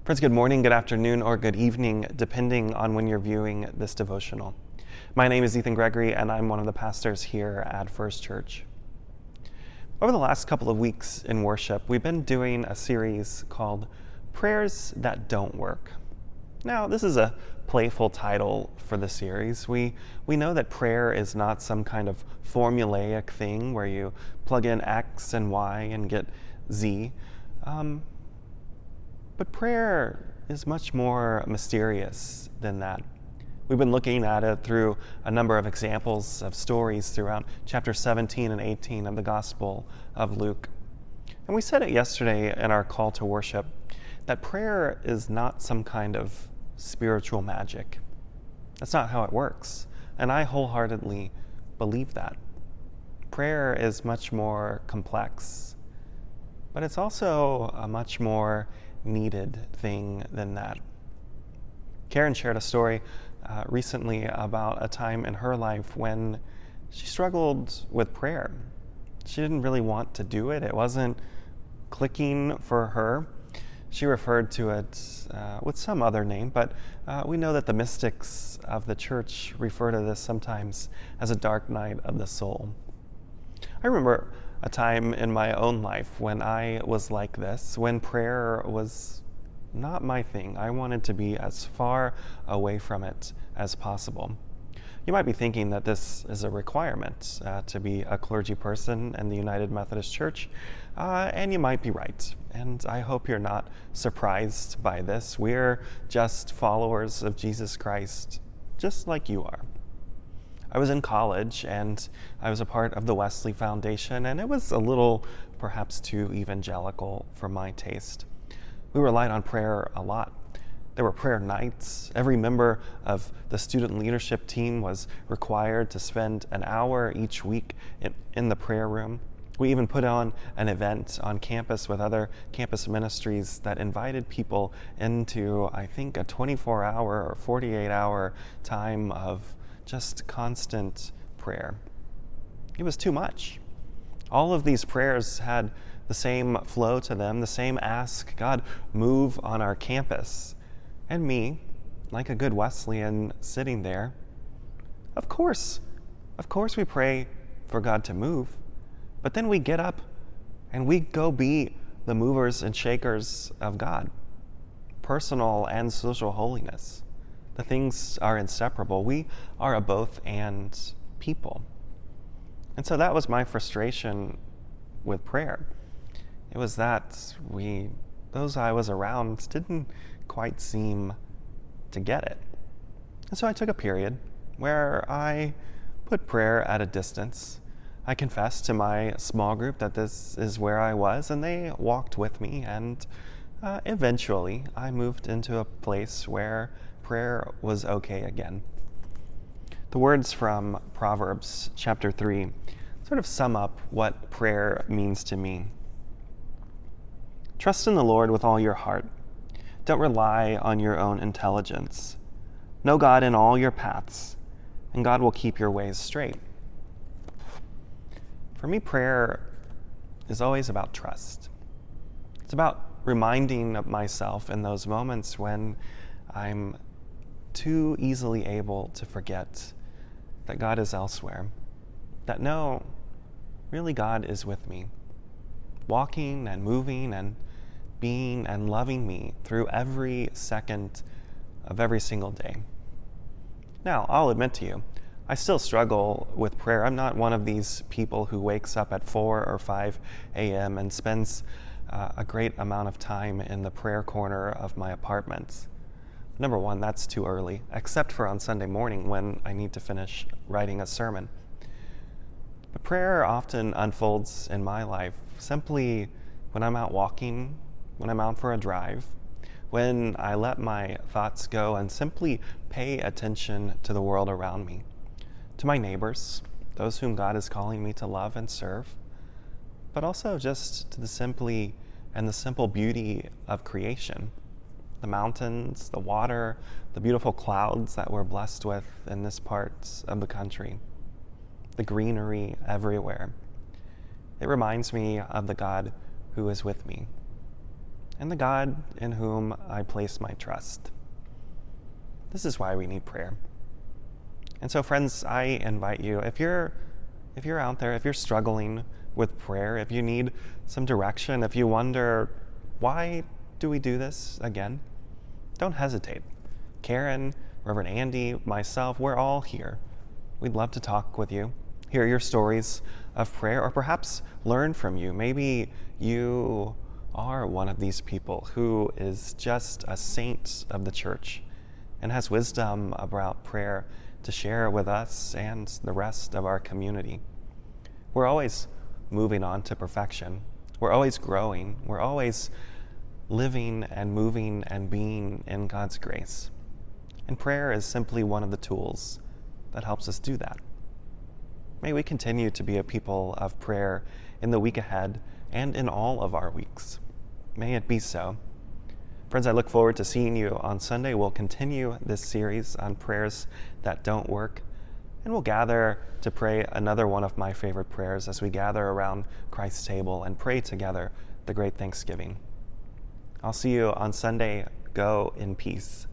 Friends, good morning, good afternoon, or good evening, depending on when you're viewing this devotional. My name is Ethan Gregory, and I'm one of the pastors here at First Church. Over the last couple of weeks in worship, we've been doing a series called Prayers That Don't Work. Now, this is a playful title for the series. We know that prayer is not some kind of formulaic thing where you plug in X and Y and get Z. But prayer is much more mysterious than that. We've been looking at it through a number of examples of stories throughout chapter 17 and 18 of the Gospel of Luke. And we said it yesterday in our call to worship that prayer is not some kind of spiritual magic. That's not how it works. And I wholeheartedly believe that. Prayer is much more complex, but it's also a much more needed thing than that. Karen shared a story recently about a time in her life when she struggled with prayer. She didn't really want to do it. It wasn't clicking for her. She referred to it with some other name, but we know that the mystics of the church refer to this sometimes as a dark night of the soul. I remember a time in my own life when I was like this, when prayer was not my thing. I wanted to be as far away from it as possible. You might be thinking that this is a requirement to be a clergy person in the United Methodist Church, and you might be right. And I hope you're not surprised by this. We're just followers of Jesus Christ, just like you are. I was in college and I was a part of the Wesley Foundation, and it was a little perhaps too evangelical for my taste. We relied on prayer a lot. There were prayer nights. Every member of the student leadership team was required to spend an hour each week in the prayer room. We even put on an event on campus with other campus ministries that invited people into, I think, a 24-hour or 48-hour time of just constant prayer. It was too much. All of these prayers had the same flow to them, the same ask, God, move on our campus. And me, like a good Wesleyan sitting there, of course we pray for God to move, but then we get up and we go be the movers and shakers of God, personal and social holiness. The things are inseparable. We are a both and people. And so that was my frustration with prayer. It was that those I was around didn't quite seem to get it. And so I took a period where I put prayer at a distance. I confessed to my small group that this is where I was, and they walked with me, and eventually I moved into a place where prayer was okay again. The words from Proverbs chapter 3 sort of sum up what prayer means to me. Trust in the Lord with all your heart. Don't rely on your own intelligence. Know God in all your paths, and God will keep your ways straight. For me, prayer is always about trust. It's about reminding myself in those moments when I'm too easily able to forget that God is elsewhere, that no, really God is with me, walking and moving and being and loving me through every second of every single day. Now, I'll admit to you, I still struggle with prayer. I'm not one of these people who wakes up at 4 or 5 a.m. and spends a great amount of time in the prayer corner of my apartment. Number one, that's too early, except for on Sunday morning when I need to finish writing a sermon. But prayer often unfolds in my life simply when I'm out walking, when I'm out for a drive, when I let my thoughts go and simply pay attention to the world around me, to my neighbors, those whom God is calling me to love and serve, but also just to the simple beauty of creation. The mountains, the water, the beautiful clouds that we're blessed with in this part of the country, the greenery everywhere. It reminds me of the God who is with me. and the God in whom I place my trust. This is why we need prayer. And so, friends, I invite you, if you're out there, if you're struggling with prayer, if you need some direction, if you wonder, why do we do this again? Don't hesitate. Karen, Reverend Andy, myself, we're all here. We'd love to talk with you, hear your stories of prayer, or perhaps learn from you. Maybe you are one of these people who is just a saint of the church and has wisdom about prayer to share with us and the rest of our community. We're always moving on to perfection. We're always growing. We're always living and moving and being in God's grace. And prayer is simply one of the tools that helps us do that. May we continue to be a people of prayer in the week ahead and in all of our weeks. May it be so. Friends, I look forward to seeing you on Sunday. We'll continue this series on prayers that don't work, and we'll gather to pray another one of my favorite prayers as we gather around Christ's table and pray together the great Thanksgiving. I'll see you on Sunday. Go in peace.